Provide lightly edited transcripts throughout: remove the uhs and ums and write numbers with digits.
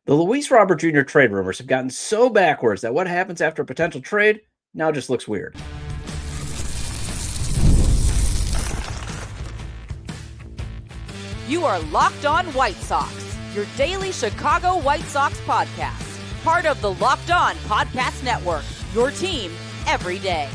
The Luis Robert Jr. trade rumors have gotten so backwards that what happens after a potential trade now just looks weird. You are Locked On White Sox, your daily Chicago White Sox podcast. Part of the Locked On Podcast Network, your team every day.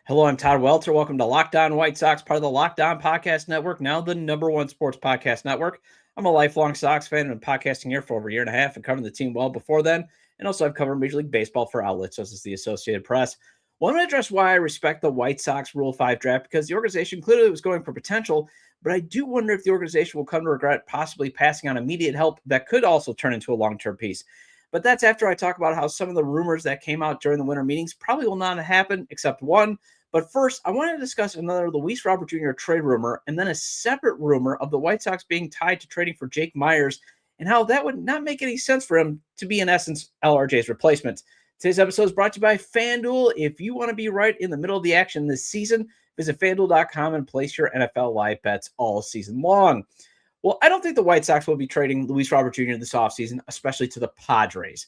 Hello, I'm Todd Welter. Welcome to Locked On White Sox, part of the Locked On Podcast Network, now the #1 sports podcast network. I'm a lifelong Sox fan and been podcasting here for over a year and a half and covering the team well before then. And also I've covered Major League Baseball for outlets such as the Associated Press. Well, I'm going to address why I respect the White Sox Rule 5 draft, because the organization clearly was going for potential, but I do wonder if the organization will come to regret possibly passing on immediate help that could also turn into a long-term piece. But that's after I talk about how some of the rumors that came out during the winter meetings probably will not happen, except one. But first, I want to discuss another Luis Robert Jr. trade rumor, and then a separate rumor of the White Sox being tied to trading for Jake Meyers, and how that would not make any sense for him to be, in essence, LRJ's replacement. Today's episode is brought to you by FanDuel. If you want to be right in the middle of the action this season, visit FanDuel.com and place your NFL live bets all season long. Well, I don't think the White Sox will be trading Luis Robert Jr. this offseason, especially to the Padres.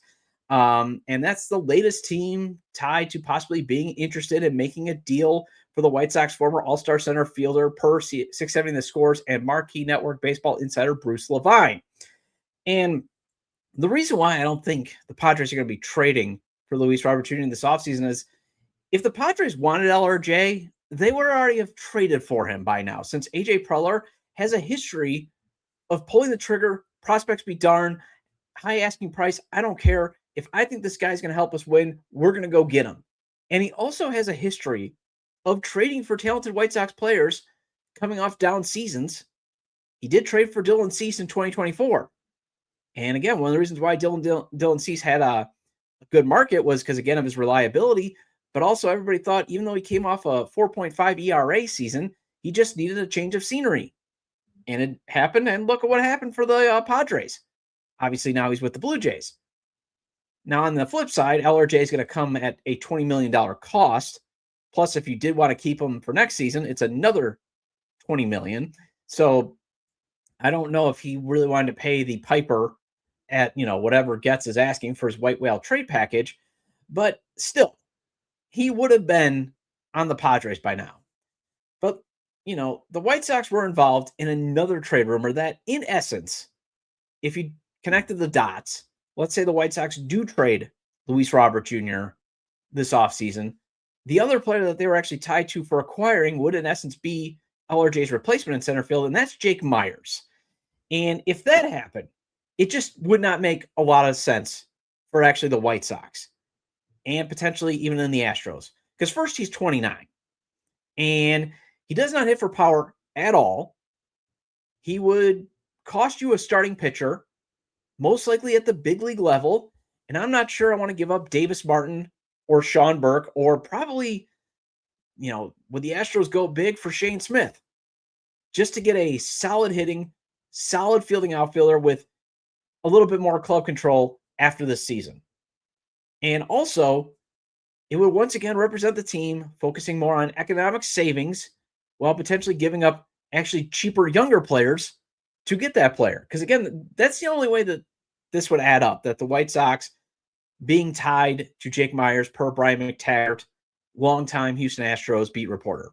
And that's the latest team tied to possibly being interested in making a deal for the White Sox former All-Star center fielder per 670 The Scores and Marquee Network baseball insider Bruce Levine. And the reason why I don't think the Padres are going to be trading for Luis Robert Jr. this offseason is if the Padres wanted LRJ, they would already have traded for him by now, since AJ Preller has a history of pulling the trigger, prospects be darned, high asking price, I don't care. If I think this guy's going to help us win, we're going to go get him. And he also has a history of trading for talented White Sox players coming off down seasons. He did trade for Dylan Cease in 2024. And again, one of the reasons why Dylan Cease had a good market was because, again, of his reliability. But also everybody thought, even though he came off a 4.5 ERA season, he just needed a change of scenery. And it happened, and look at what happened for the Padres. Obviously, now he's with the Blue Jays. Now, on the flip side, LRJ is going to come at a $20 million cost. Plus, if you did want to keep him for next season, it's another $20 million. So I don't know if he really wanted to pay the piper at, whatever Getz is asking for his white whale trade package. But still, he would have been on the Padres by now. But, the White Sox were involved in another trade rumor that, in essence, if you connected the dots, let's say the White Sox do trade Luis Robert Jr. this offseason, the other player that they were actually tied to for acquiring would, in essence, be LRJ's replacement in center field, and that's Jake Meyers. And if that happened, it just would not make a lot of sense for actually the White Sox and potentially even in the Astros. Because first, he's 29, and he does not hit for power at all. He would cost you a starting pitcher, most likely at the big league level. And I'm not sure I want to give up Davis Martin or Sean Burke, or probably, would the Astros go big for Shane Smith just to get a solid hitting, solid fielding outfielder with a little bit more club control after this season. And also, it would once again represent the team focusing more on economic savings while potentially giving up actually cheaper younger players to get that player. Because again, that's the only way that this would add up, that the White Sox being tied to Jake Meyers per Brian McTaggart, longtime Houston Astros beat reporter.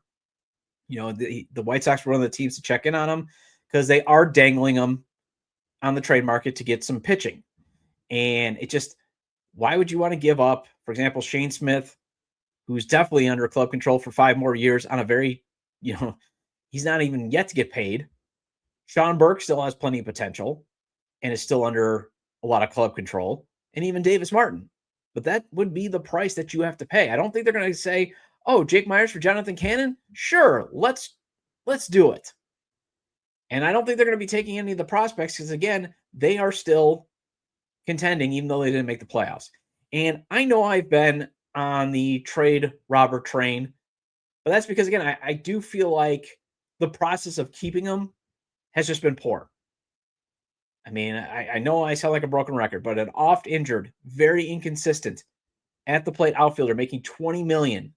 The White Sox were one of the teams to check in on him because they are dangling him on the trade market to get some pitching. And it just, why would you want to give up, for example, Shane Smith, who's definitely under club control for 5 more years on a very, he's not even yet to get paid. Sean Burke still has plenty of potential and is still under a lot of club control, and even Davis Martin. But that would be the price that you have to pay. I don't think they're going to say, oh, Jake Meyers for Jonathan Cannon? Sure, let's do it. And I don't think they're going to be taking any of the prospects because, again, they are still contending even though they didn't make the playoffs. And I know I've been on the trade Robert train, but that's because, again, I do feel like the process of keeping them has just been poor. I mean, I know I sound like a broken record, but an oft-injured, very inconsistent at the plate outfielder making $20 million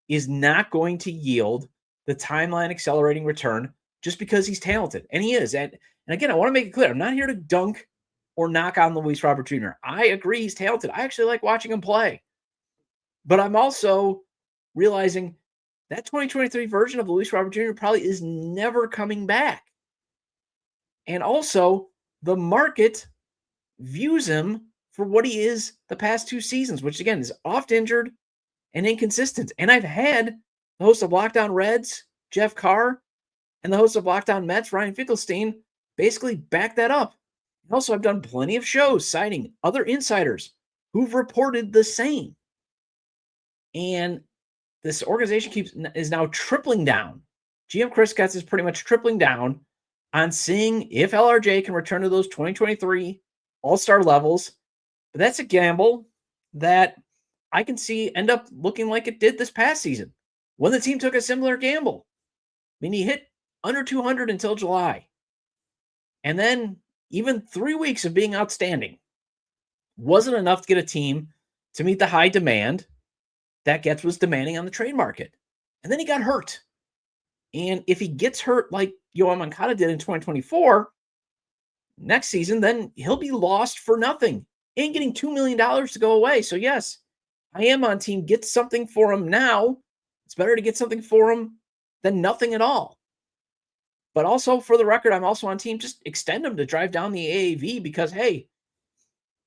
is not going to yield the timeline accelerating return just because he's talented, and he is. And again, I want to make it clear, I'm not here to dunk or knock on Luis Robert Jr. I agree he's talented. I actually like watching him play. But I'm also realizing that 2023 version of Luis Robert Jr. probably is never coming back. And also, the market views him for what he is the past 2 seasons, which again is oft-injured and inconsistent. And I've had the host of Lockdown Reds, Jeff Carr, and the host of Lockdown Mets, Ryan Finkelstein, basically back that up. And also, I've done plenty of shows citing other insiders who've reported the same. And this organization is now tripling down. GM Chris Getz is pretty much tripling down on seeing if LRJ can return to those 2023 all-star levels. But that's a gamble that I can see end up looking like it did this past season when the team took a similar gamble. I mean, he hit under 200 until July. And then even 3 weeks of being outstanding wasn't enough to get a team to meet the high demand that Getz was demanding on the trade market. And then he got hurt. And if he gets hurt like Yoan Moncada did in 2024, next season, then he'll be lost for nothing and getting $2 million to go away. So yes, I am on team. Get something for him now. It's better to get something for him than nothing at all. But also, for the record, I'm also on team. Just extend him to drive down the AAV because, hey,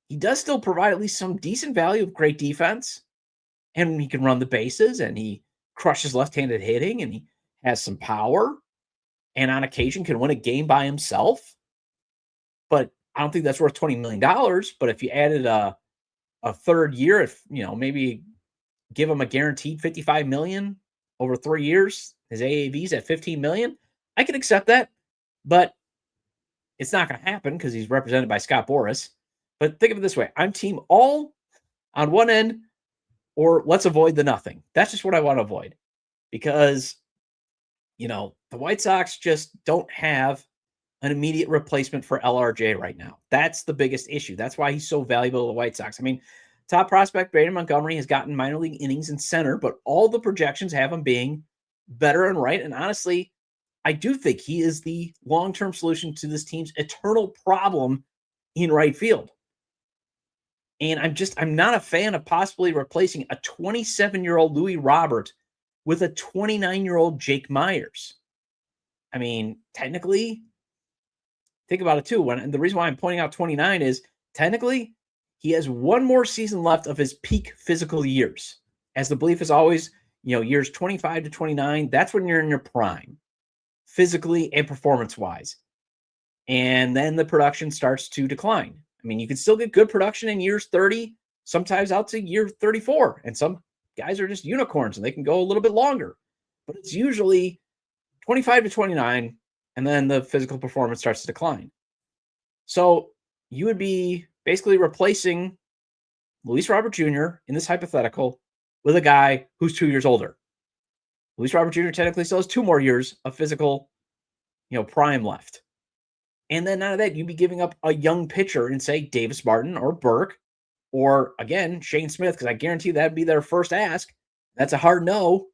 he does still provide at least some decent value of great defense. And he can run the bases, and he crushes left-handed hitting, and he has some power, and on occasion can win a game by himself. But I don't think that's worth $20 million. But if you added a third year, if maybe give him a guaranteed $55 million over 3 years, his AAV's at $15 million, I could accept that. But it's not going to happen because he's represented by Scott Boras. But think of it this way: I'm team all on one end, or let's avoid the nothing. That's just what I want to avoid because, the White Sox just don't have an immediate replacement for LRJ right now. That's the biggest issue. That's why he's so valuable to the White Sox. I mean, top prospect Braden Montgomery has gotten minor league innings in center, but all the projections have him being better and right. And honestly, I do think he is the long-term solution to this team's eternal problem in right field. And I'm not a fan of possibly replacing a 27-year-old Louis Robert with a 29-year-old Jake Meyers. I mean, technically, think about it too. And the reason why I'm pointing out 29 is technically he has one more season left of his peak physical years. As the belief is always, years 25 to 29, that's when you're in your prime, physically and performance-wise. And then the production starts to decline. I mean, you can still get good production in years 30, sometimes out to year 34. And some guys are just unicorns and they can go a little bit longer. But it's usually 25 to 29, and then the physical performance starts to decline. So you would be basically replacing Luis Robert Jr. in this hypothetical with a guy who's 2 years older. Luis Robert Jr. technically still has 2 more years of physical, prime left. And then out of that, you'd be giving up a young pitcher in, say, Davis Martin or Burke, or, again, Shane Smith, because I guarantee that'd be their first ask. That's a hard no.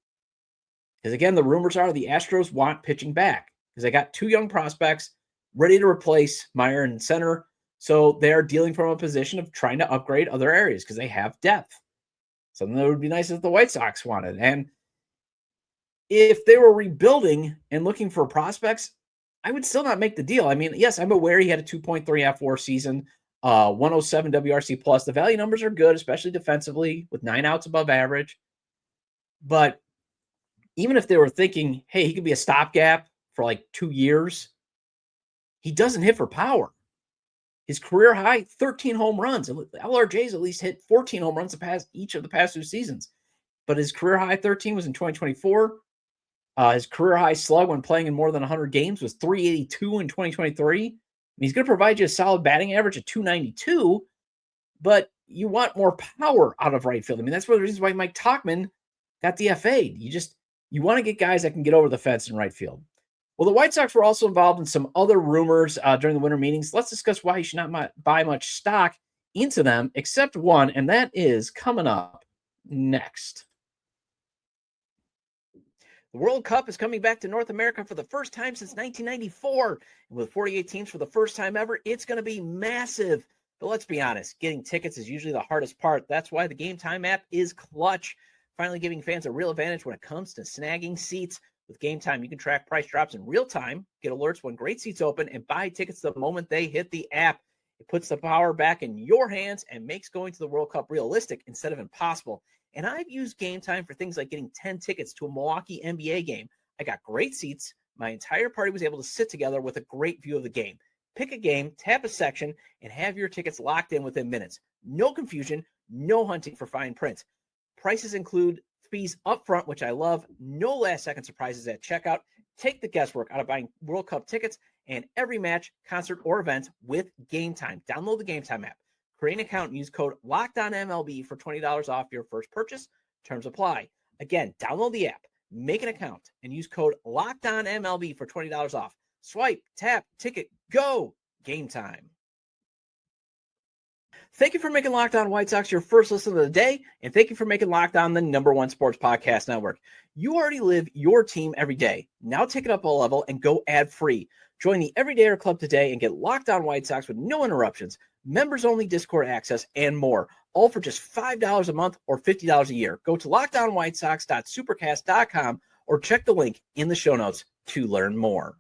Because, again, the rumors are the Astros want pitching back because they got 2 young prospects ready to replace Meyer in center. So they are dealing from a position of trying to upgrade other areas because they have depth. Something that would be nice if the White Sox wanted. And if they were rebuilding and looking for prospects, I would still not make the deal. I memean, yes, I'm aware he had a 2.3 F4 season, 107 WRC plus. The value numbers are good, especially defensively with 9 outs above average. But even if they were thinking, hey, he could be a stopgap for like 2 years, he doesn't hit for power. His career high, 13 home runs. LRJ's at least hit 14 home runs each of the past 2 seasons. But his career high 13 was in 2024. His career high slug when playing in more than 100 games was 382 in 2023. And he's going to provide you a solid batting average of 292, but you want more power out of right field. I mean, that's one of the reasons why Mike Tauchman got DFA'd. You want to get guys that can get over the fence in right field. Well, the White Sox were also involved in some other rumors during the winter meetings. Let's discuss why you should not buy much stock into them, except one, and that is coming up next. The World Cup is coming back to North America for the first time since 1994. And with 48 teams for the first time ever, it's going to be massive. But let's be honest, getting tickets is usually the hardest part. That's why the Game Time app is clutch, finally giving fans a real advantage when it comes to snagging seats. With Game Time, you can track price drops in real time, get alerts when great seats open, and buy tickets the moment they hit the app. It puts the power back in your hands and makes going to the World Cup realistic instead of impossible. And I've used Game Time for things like getting 10 tickets to a Milwaukee NBA game. I got great seats. My entire party was able to sit together with a great view of the game. Pick a game, tap a section, and have your tickets locked in within minutes. No confusion, no hunting for fine print. Prices include fees up front, which I love. No last-second surprises at checkout. Take the guesswork out of buying World Cup tickets and every match, concert, or event with Game Time. Download the Game Time app. Create an account and use code LOCKEDONMLB for $20 off your first purchase. Terms apply. Again, download the app, make an account, and use code LOCKEDONMLB for $20 off. Swipe, tap, ticket, go. Game Time. Thank you for making Locked On White Sox your first listen of the day, and thank you for making Locked On the #1 sports podcast network. You already live your team every day. Now take it up a level and go ad-free. Join the Everydayer Club today and get Locked On White Sox with no interruptions, members-only Discord access, and more, all for just $5 a month or $50 a year. Go to LockedOnWhiteSox.supercast.com or check the link in the show notes to learn more.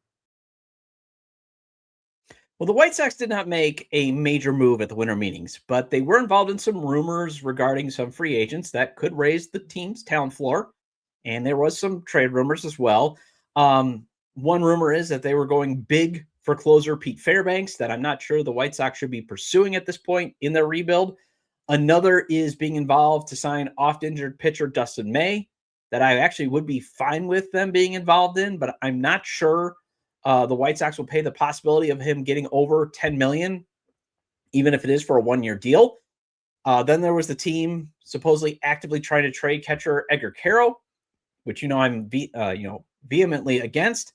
Well, the White Sox did not make a major move at the winter meetings, but they were involved in some rumors regarding some free agents that could raise the team's talent floor, and there was some trade rumors as well. One rumor is that they were going big for closer Pete Fairbanks, that I'm not sure the White Sox should be pursuing at this point in their rebuild. Another is being involved to sign oft-injured pitcher Dustin May, that I actually would be fine with them being involved in, but I'm not sure the White Sox will pay the possibility of him getting over $10 million, even if it is for a one-year deal. Then there was the team supposedly actively trying to trade catcher Edgar Caro, which I'm vehemently against.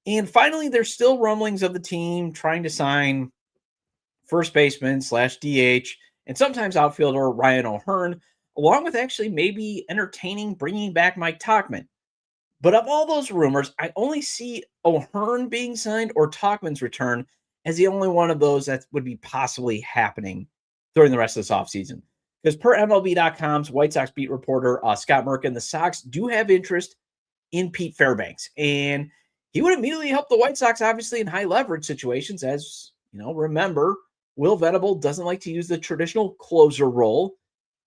And finally, there's still rumblings of the team trying to sign first baseman / DH and sometimes outfielder Ryan O'Hearn, along with actually maybe entertaining bringing back Mike Tauchman. But of all those rumors, I only see O'Hearn being signed or Tauchman's return as the only one of those that would be possibly happening during the rest of this offseason. Because per MLB.com's White Sox beat reporter Scott Merkin, the Sox do have interest in Pete Fairbanks. And he would immediately help the White Sox, obviously, in high leverage situations. As, remember, Will Venable doesn't like to use the traditional closer role.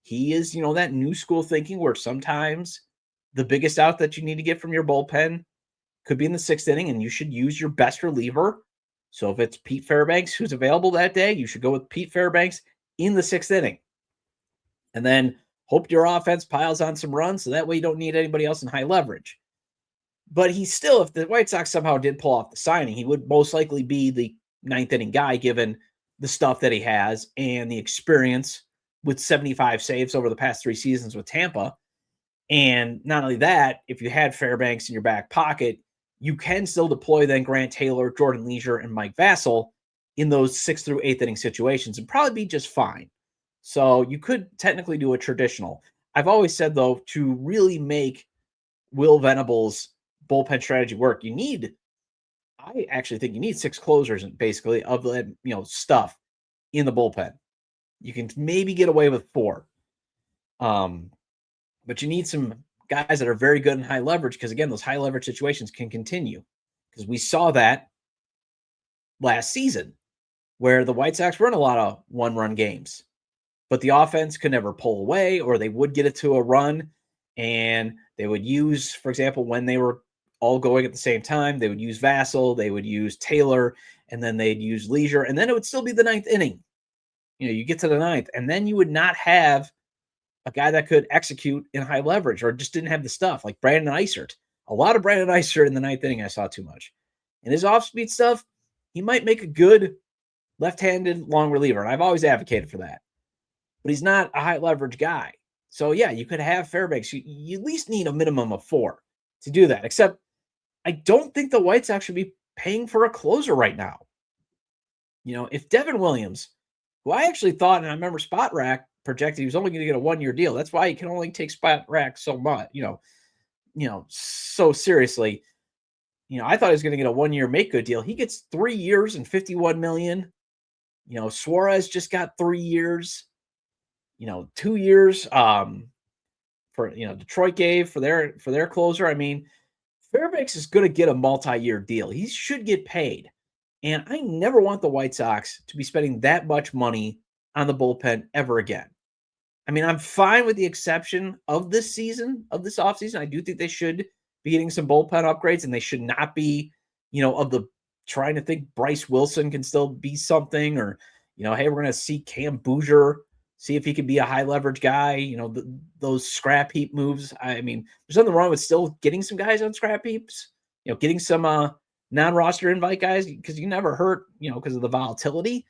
He is, that new school thinking where sometimes the biggest out that you need to get from your bullpen could be in the sixth inning, and you should use your best reliever. So if it's Pete Fairbanks who's available that day, you should go with Pete Fairbanks in the sixth inning. And then hope your offense piles on some runs, so that way you don't need anybody else in high leverage. But he still, if the White Sox somehow did pull off the signing, he would most likely be the ninth inning guy, given the stuff that he has and the experience with 75 saves over the past 3 seasons with Tampa. And not only that, if you had Fairbanks in your back pocket, you can still deploy then Grant Taylor, Jordan Leisure, and Mike Vassell in those 6th through 8th inning situations and probably be just fine. So you could technically do a traditional. I've always said, though, to really make Will Venable's bullpen strategy work, I actually think you need 6 closers basically of the stuff in the bullpen. You can maybe get away with 4. But you need some guys that are very good in high leverage because, again, those high leverage situations can continue. Because we saw that last season where the White Sox run a lot of one-run games. But the offense could never pull away, or they would get it to a run, and they would use, for example, when they were all going at the same time, they would use Vassell, they would use Taylor, and then they'd use Leisure, and then it would still be the 9th inning. You get to the 9th, and then you would not have a guy that could execute in high leverage or just didn't have the stuff, like Brandon Eisert. A lot of Brandon Eisert in the 9th inning I saw too much. And his off-speed stuff, he might make a good left-handed long reliever, and I've always advocated for that. But he's not a high leverage guy. So, yeah, you could have Fairbanks. You at least need a minimum of 4 to do that, except I don't think the White Sox should be paying for a closer right now. If Devin Williams, who I actually thought, and I remember Spot Rack projected he was only going to get a 1-year deal. That's why he can only take Spot Rack so much, so seriously. I thought he was going to get a 1-year make good deal. He gets 3 years and $51 million. Suarez just got 3 years. 2 years for Detroit gave for their closer. I mean, Fairbanks is going to get a multi-year deal. He should get paid. And I never want the White Sox to be spending that much money on the bullpen ever again. I mean, I'm fine with the exception of this season, of this offseason. I do think they should be getting some bullpen upgrades, and they should not be, of the trying to think Bryce Wilson can still be something, or, hey, we're going to see Cam Bouger, see if he can be a high leverage guy, those scrap heap moves. I mean, there's nothing wrong with still getting some guys on scrap heaps, getting some non-roster invite guys, because you never hurt, because of the volatility,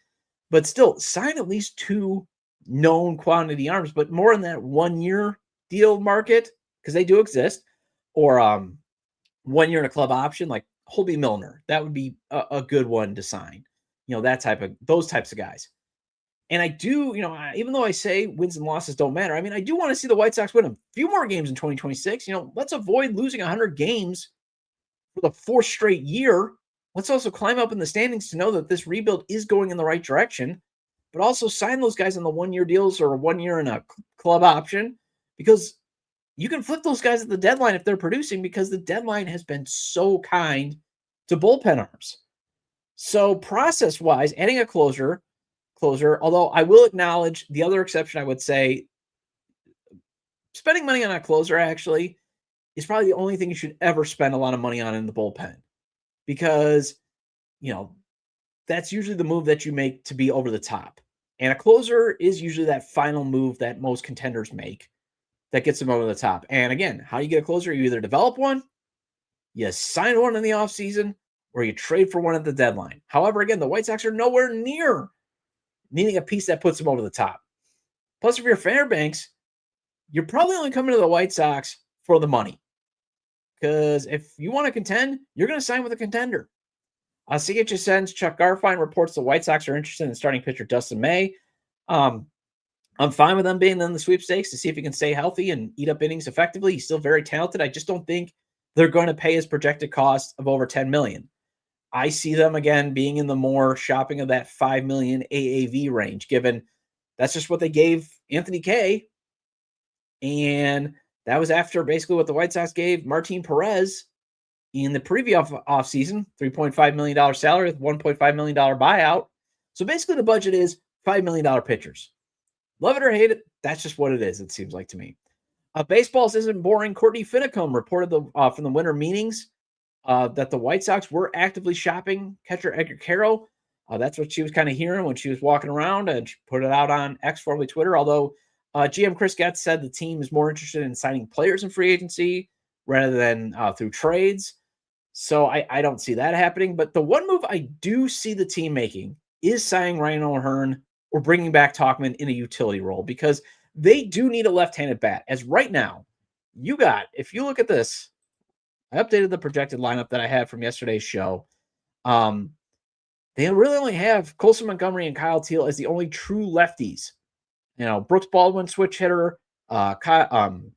but still sign at least 2 known quantity arms, but more in that 1-year deal market, because they do exist, or 1 year in a club option, like Holby Milner. That would be a good one to sign, those types of guys. And I do, even though I say wins and losses don't matter, I mean, I do want to see the White Sox win a few more games in 2026. Let's avoid losing 100 games for the 4th straight year. Let's also climb up in the standings to know that this rebuild is going in the right direction, but also sign those guys on the 1-year deals or 1 year in a club option, because you can flip those guys at the deadline if they're producing, because the deadline has been so kind to bullpen arms. So process-wise, adding a closer, although I will acknowledge the other exception, I would say spending money on a closer actually is probably the only thing you should ever spend a lot of money on in the bullpen, because, that's usually the move that you make to be over the top. And a closer is usually that final move that most contenders make that gets them over the top. And again, how you get a closer, you either develop one, you sign one in the offseason, or you trade for one at the deadline. However, again, the White Sox are nowhere near needing a piece that puts them over the top. Plus, if you're Fairbanks, you're probably only coming to the White Sox for the money. Because if you want to contend, you're going to sign with a contender. CHSN's Chuck Garfine reports the White Sox are interested in starting pitcher Dustin May. I'm fine with them being in the sweepstakes to see if he can stay healthy and eat up innings effectively. He's still very talented. I just don't think they're going to pay his projected cost of over $10 million. I see them, again, being in the more shopping of that $5 million AAV range, given that's just what they gave Anthony Kay. And that was after basically what the White Sox gave Martin Perez in the previous offseason, $3.5 million salary with $1.5 million buyout. So basically the budget is $5 million pitchers. Love it or hate it, that's just what it is, it seems like to me. Baseballs isn't boring. Courtney Finicum reported from the winter meetings that the White Sox were actively shopping catcher Edgar Carroll. That's what she was kind of hearing when she was walking around, and she put it out on X, formerly Twitter, although GM Chris Getz said the team is more interested in signing players in free agency rather than through trades. So I don't see that happening. But the one move I do see the team making is signing Ryan O'Hearn or bringing back Tauchman in a utility role, because they do need a left-handed bat. As right now, if you look at this, I updated the projected lineup that I had from yesterday's show. They really only have Colson Montgomery and Kyle Teal as the only true lefties. Brooks Baldwin, switch hitter, and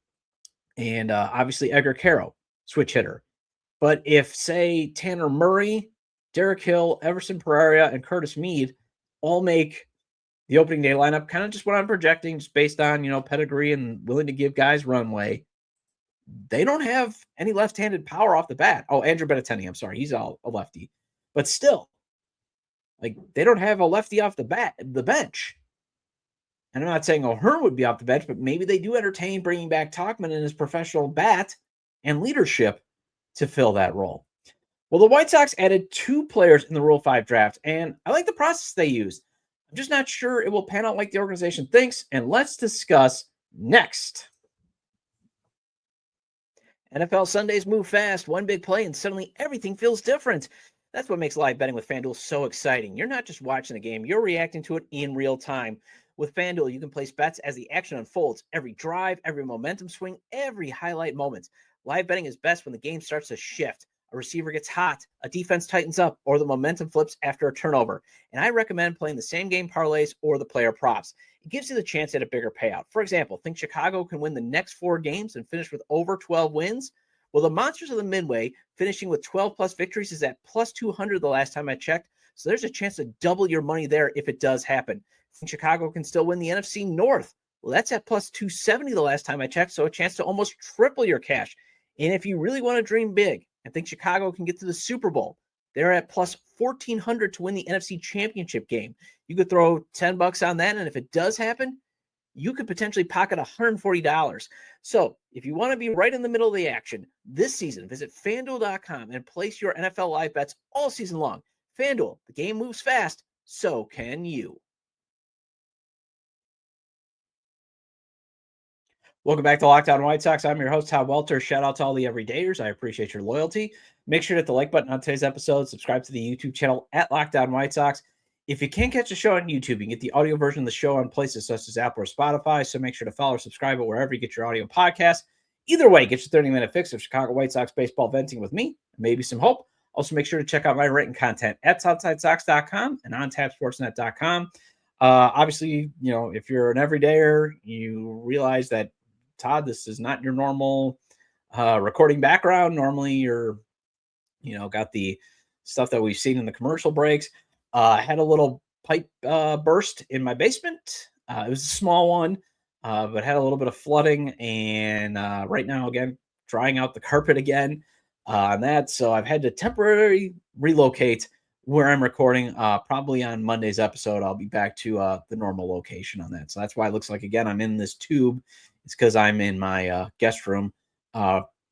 obviously Edgar Carroll, switch hitter. But if, say, Tanner Murray, Derek Hill, Everson Pereira, and Curtis Mead all make the opening day lineup, kind of just what I'm projecting, just based on, pedigree and willing to give guys runway, they don't have any left-handed power off the bat. Oh, Andrew Benintendi, I'm sorry, he's a lefty. But still, they don't have a lefty off the bench. And I'm not saying O'Hearn would be off the bench, but maybe they do entertain bringing back Tauchman and his professional bat and leadership to fill that role. Well, the White Sox added 2 players in the Rule 5 draft, and I like the process they used. I'm just not sure it will pan out like the organization thinks, and let's discuss next. NFL Sundays move fast, one big play, and suddenly everything feels different. That's what makes live betting with FanDuel so exciting. You're not just watching the game, you're reacting to it in real time. With FanDuel, you can place bets as the action unfolds. Every drive, every momentum swing, every highlight moment. Live betting is best when the game starts to shift. A receiver gets hot, a defense tightens up, or the momentum flips after a turnover. And I recommend playing the same game parlays or the player props. It gives you the chance at a bigger payout. For example, think Chicago can win the next 4 games and finish with over 12 wins? Well, the Monsters of the Midway, finishing with 12 plus victories, is at plus 200 the last time I checked. So there's a chance to double your money there if it does happen. Think Chicago can still win the NFC North? Well, that's at plus 270 the last time I checked. So a chance to almost triple your cash. And if you really want to dream big and think Chicago can get to the Super Bowl, they're at plus 1,400 to win the NFC Championship game. You could throw $10 on that. And if it does happen, you could potentially pocket $140. So if you want to be right in the middle of the action this season, visit FanDuel.com and place your NFL live bets all season long. FanDuel, the game moves fast, so can you. Welcome back to Locked On White Sox. I'm your host, Todd Welter. Shout out to all the everydayers. I appreciate your loyalty. Make sure to hit the like button on today's episode. Subscribe to the YouTube channel at Locked On White Sox. If you can't catch the show on YouTube, you can get the audio version of the show on places such as Apple or Spotify. So make sure to follow or subscribe it wherever you get your audio podcasts. Either way, get your 30-minute fix of Chicago White Sox baseball venting with me, maybe some hope. Also, make sure to check out my written content at SouthsideSox.com and on TapSportsNet.com. Obviously, if you're an everydayer, you realize that, Todd, this is not your normal recording background. Normally, you're, got the stuff that we've seen in the commercial breaks. I had a little pipe burst in my basement. It was a small one, but had a little bit of flooding. And right now, again, drying out the carpet again on that. So I've had to temporarily relocate where I'm recording. Probably on Monday's episode, I'll be back to the normal location on that. So that's why it looks like, again, I'm in this tube. It's because I'm in my guest room,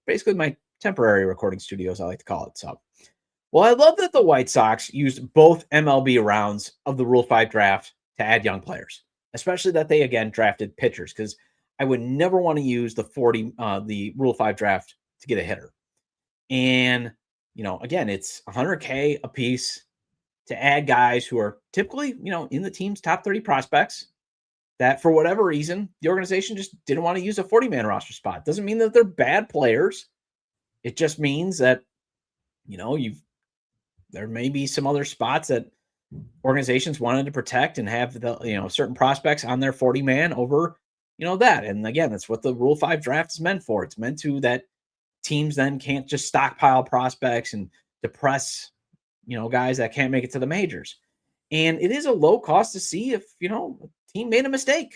basically my temporary recording studio, as I like to call it. So, well, I love that the White Sox used both MLB rounds of the Rule 5 draft to add young players, especially that they, again, drafted pitchers, because I would never want to use the Rule 5 draft to get a hitter. And, again, it's $100K a piece to add guys who are typically, in the team's top 30 prospects that for whatever reason, the organization just didn't want to use a 40-man roster spot. Doesn't mean that they're bad players. It just means that, there may be some other spots that organizations wanted to protect and have the, certain prospects on their 40-man over, that. And again, that's what the Rule 5 draft is meant for. It's meant to that teams then can't just stockpile prospects and depress, guys that can't make it to the majors. And it is a low cost to see if, a team made a mistake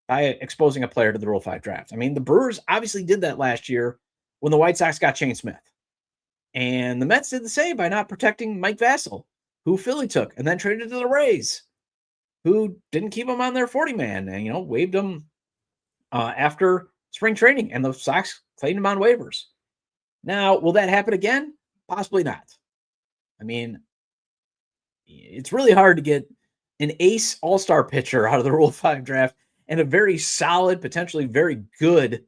by exposing a player to the Rule 5 draft. I mean, the Brewers obviously did that last year when the White Sox got Shane Smith. And the Mets did the same by not protecting Mike Vasil, who Philly took and then traded to the Rays, who didn't keep him on their 40-man and, waived him after spring training. And the Sox claimed him on waivers. Now, will that happen again? Possibly not. I mean, it's really hard to get an ace all-star pitcher out of the Rule 5 draft and a very solid, potentially very good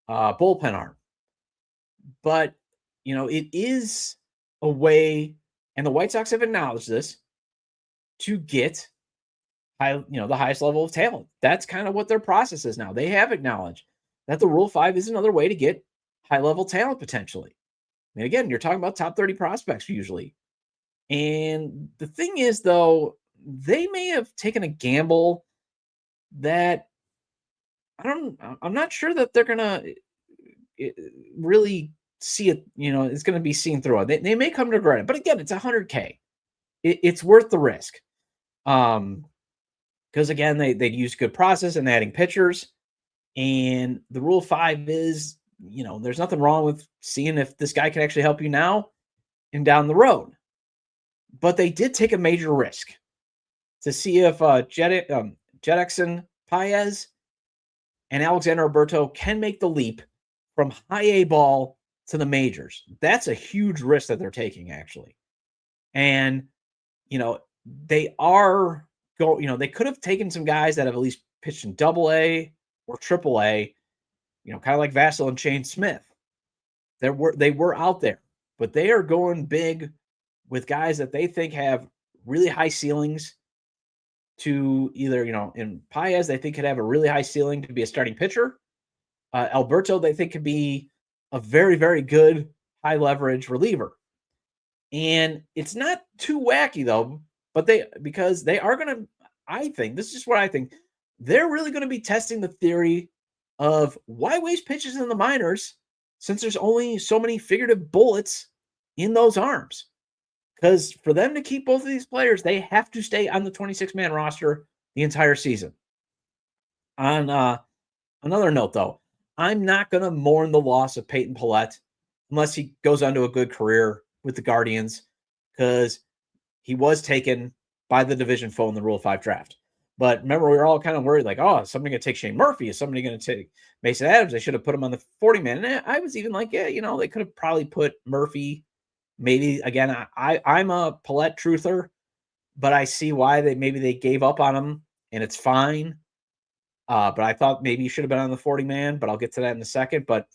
bullpen arm. But, it is a way, and the White Sox have acknowledged this, to get the highest level of talent. That's kind of what their process is now. They have acknowledged that the Rule 5 is another way to get high-level talent potentially. I mean, again, you're talking about top 30 prospects usually. And the thing is, though, they may have taken a gamble that I'm not sure that they're going to really see it, it's going to be seen through it. They may come to regret it. But again, it's $100K. It's worth the risk. Because again, they use good process in adding pitchers. And the Rule 5 is, there's nothing wrong with seeing if this guy can actually help you now and down the road. But they did take a major risk to see if Jedexson Paez and Alexander Alberto can make the leap from high A ball to the majors. That's a huge risk that they're taking, actually. And, they are they could have taken some guys that have at least pitched in Double-A or Triple-A, kind of like Vasil and Shane Smith. They were out there, but they are going big with guys that they think have really high ceilings to either, in Paez, they think could have a really high ceiling to be a starting pitcher. Alberto, they think could be a very, very good high leverage reliever. And it's not too wacky though, but because they are going to, I think, this is just what I think, they're really going to be testing the theory of why waste pitches in the minors since there's only so many figurative bullets in those arms. Because for them to keep both of these players, they have to stay on the 26-man roster the entire season. On another note, though, I'm not going to mourn the loss of Peyton Pallette unless he goes on to a good career with the Guardians, because he was taken by the division foe in the Rule 5 draft. But remember, we were all kind of worried, like, oh, is somebody going to take Shane Murphy? Is somebody going to take Mason Adams? They should have put him on the 40-man. And I was even like, yeah, they could have probably put Murphy. Maybe, again, I'm a Pallette truther, but I see why they gave up on him, and it's fine. But I thought maybe he should have been on the 40-man, but I'll get to that in a second. But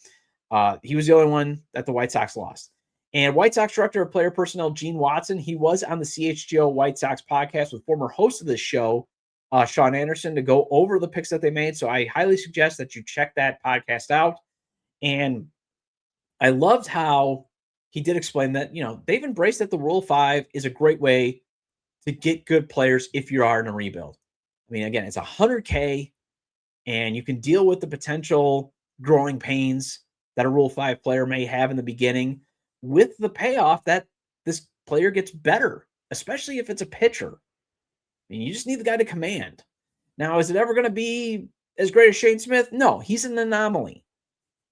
he was the only one that the White Sox lost. And White Sox Director of Player Personnel, Gene Watson, he was on the CHGO White Sox podcast with former host of this show, Sean Anderson, to go over the picks that they made. So I highly suggest that you check that podcast out. And I loved how he did explain that, they've embraced that the Rule 5 is a great way to get good players if you are in a rebuild. I mean, again, it's $100K, and you can deal with the potential growing pains that a Rule 5 player may have in the beginning with the payoff that this player gets better, especially if it's a pitcher. I mean, you just need the guy to command. Now, is it ever going to be as great as Shane Smith? No, he's an anomaly.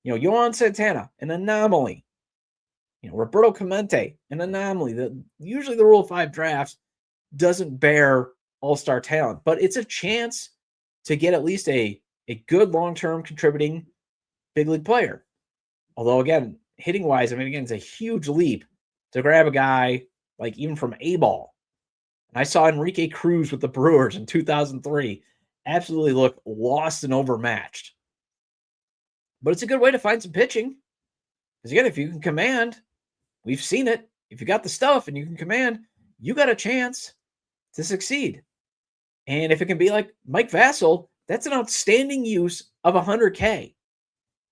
Yohan Santana, an anomaly. Roberto Clemente, an anomaly. Usually the Rule 5 drafts doesn't bear all-star talent, but it's a chance to get at least a good long-term contributing big league player. Although, again, hitting-wise, it's a huge leap to grab a guy like even from A-ball. I saw Enrique Cruz with the Brewers in 2003 absolutely look lost and overmatched. But it's a good way to find some pitching. Because, again, if you can command, we've seen it. If you got the stuff and you can command, you got a chance to succeed. And if it can be like Mike Vassell, that's an outstanding use of $100K.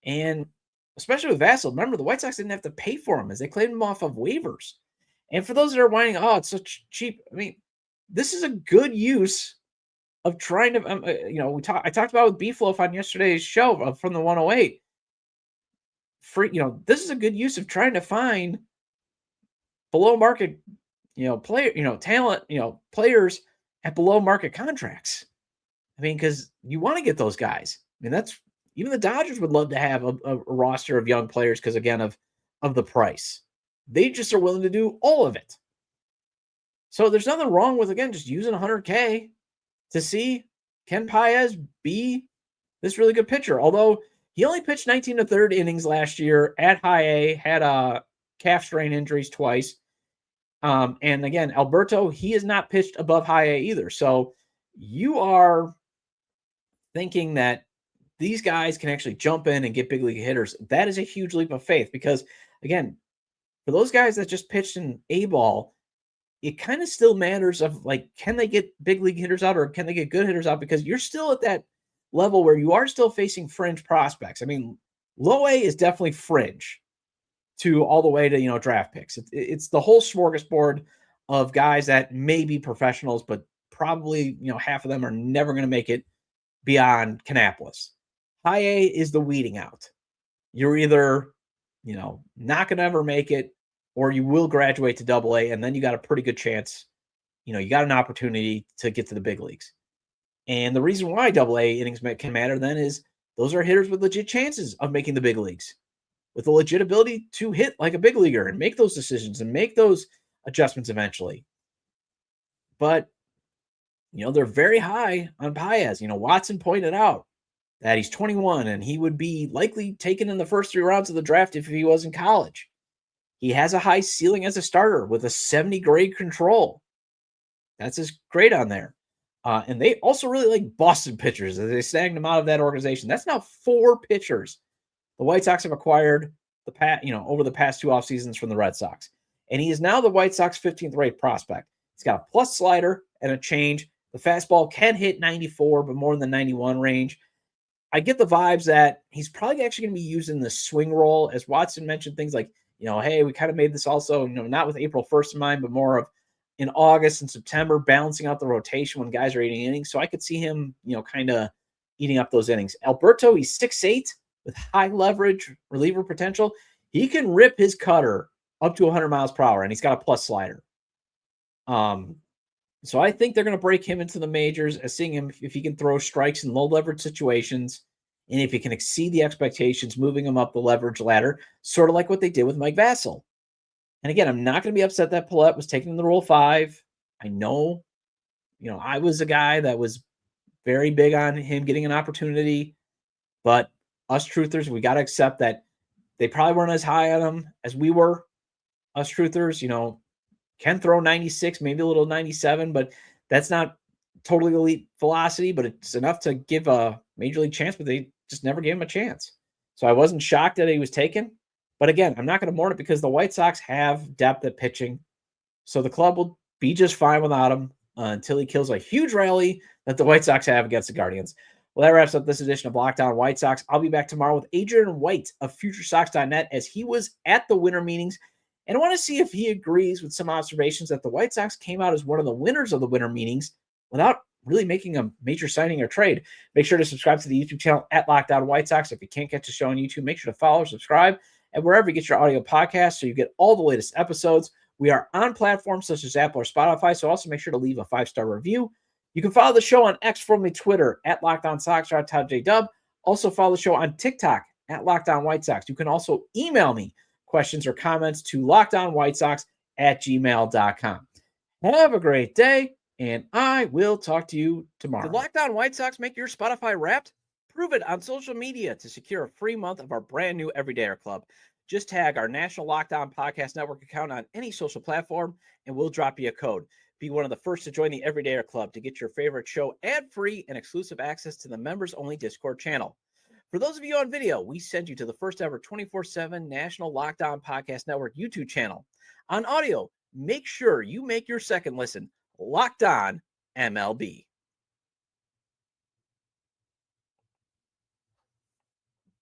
And especially with Vassell, remember, the White Sox didn't have to pay for him as they claimed him off of waivers. And for those that are whining, oh, it's such cheap. This is a good use of trying to, I talked about with B-Fluff on yesterday's show from the 108. This is a good use of trying to find below market, talent, players at below market contracts. Because you want to get those guys. That's even the Dodgers would love to have a roster of young players because, again, of the price. They just are willing to do all of it. So there's nothing wrong with, again, just using $100K to see, can Paez be this really good pitcher? Although he only pitched 19 1/3 innings last year at high A, had calf strain injuries twice. And again, Alberto, he has not pitched above high A either. So you are thinking that these guys can actually jump in and get big league hitters. That is a huge leap of faith because, again, for those guys that just pitched in A-ball, it kind of still matters of, like, can they get big league hitters out or can they get good hitters out? Because you're still at that level where you are still facing fringe prospects. Low A is definitely fringe to all the way to, draft picks. It's the whole smorgasbord of guys that may be professionals, but probably, half of them are never going to make it beyond Kannapolis. High A is the weeding out. You're either, not going to ever make it, or you will graduate to Double A, and then you got a pretty good chance. You got an opportunity to get to the big leagues. And the reason why Double A innings can matter then is those are hitters with legit chances of making the big leagues, with a legit ability to hit like a big leaguer and make those decisions and make those adjustments eventually. But, they're very high on Paez. Watson pointed out that he's 21 and he would be likely taken in the first 3 rounds of the draft if he was in college. He has a high ceiling as a starter with a 70 grade control. That's his grade on there. And they also really like Boston pitchers. They snagged him out of that organization. That's now 4 pitchers the White Sox have acquired over the past 2 off seasons from the Red Sox. And he is now the White Sox 15th rate prospect. He's got a plus slider and a change. The fastball can hit 94, but more in the 91 range. I get the vibes that he's probably actually going to be used in the swing role. As Watson mentioned, things like, hey, we kind of made this also, not with April 1st in mind, but more of in August and September, balancing out the rotation when guys are eating innings. So I could see him, kind of eating up those innings. Alberto, he's 6'8", with high leverage reliever potential, he can rip his cutter up to 100 miles per hour, and he's got a plus slider. So I think they're going to break him into the majors as seeing him if he can throw strikes in low leverage situations, and if he can exceed the expectations, moving him up the leverage ladder, sort of like what they did with Mike Vasil. And again, I'm not going to be upset that Paulette was taken in the Rule 5. I know, I was a guy that was very big on him getting an opportunity, but us truthers, we got to accept that they probably weren't as high on him as we were. Us truthers, can throw 96, maybe a little 97, but that's not totally elite velocity, but it's enough to give a major league chance, but they just never gave him a chance. So I wasn't shocked that he was taken. But again, I'm not going to mourn it because the White Sox have depth at pitching. So the club will be just fine without him until he kills a huge rally that the White Sox have against the Guardians. Well, that wraps up this edition of Locked On White Sox. I'll be back tomorrow with Adrian White of FutureSox.net as he was at the winter meetings. And I want to see if he agrees with some observations that the White Sox came out as one of the winners of the winter meetings without really making a major signing or trade. Make sure to subscribe to the YouTube channel at Locked On White Sox. If you can't catch the show on YouTube, make sure to follow, subscribe, and wherever you get your audio podcasts so you get all the latest episodes. We are on platforms such as Apple or Spotify, so also make sure to leave a 5-star review. You can follow the show on X, formerly Twitter, at Locked On Sox or at Todd J. Dub. Also follow the show on TikTok at Locked On White Sox. You can also email me questions or comments to lockedonwhitesox@gmail.com. Have a great day, and I will talk to you tomorrow. Did Locked On White Sox make your Spotify Wrapped? Prove it on social media to secure a free month of our brand new Everydayer Club. Just tag our National Locked On Podcast Network account on any social platform, and we'll drop you a code. Be one of the first to join the Everydayer Club to get your favorite show ad-free and exclusive access to the members-only Discord channel. For those of you on video, we send you to the first ever 24/7 National Locked On Podcast Network YouTube channel. On audio, make sure you make your second listen Locked On MLB.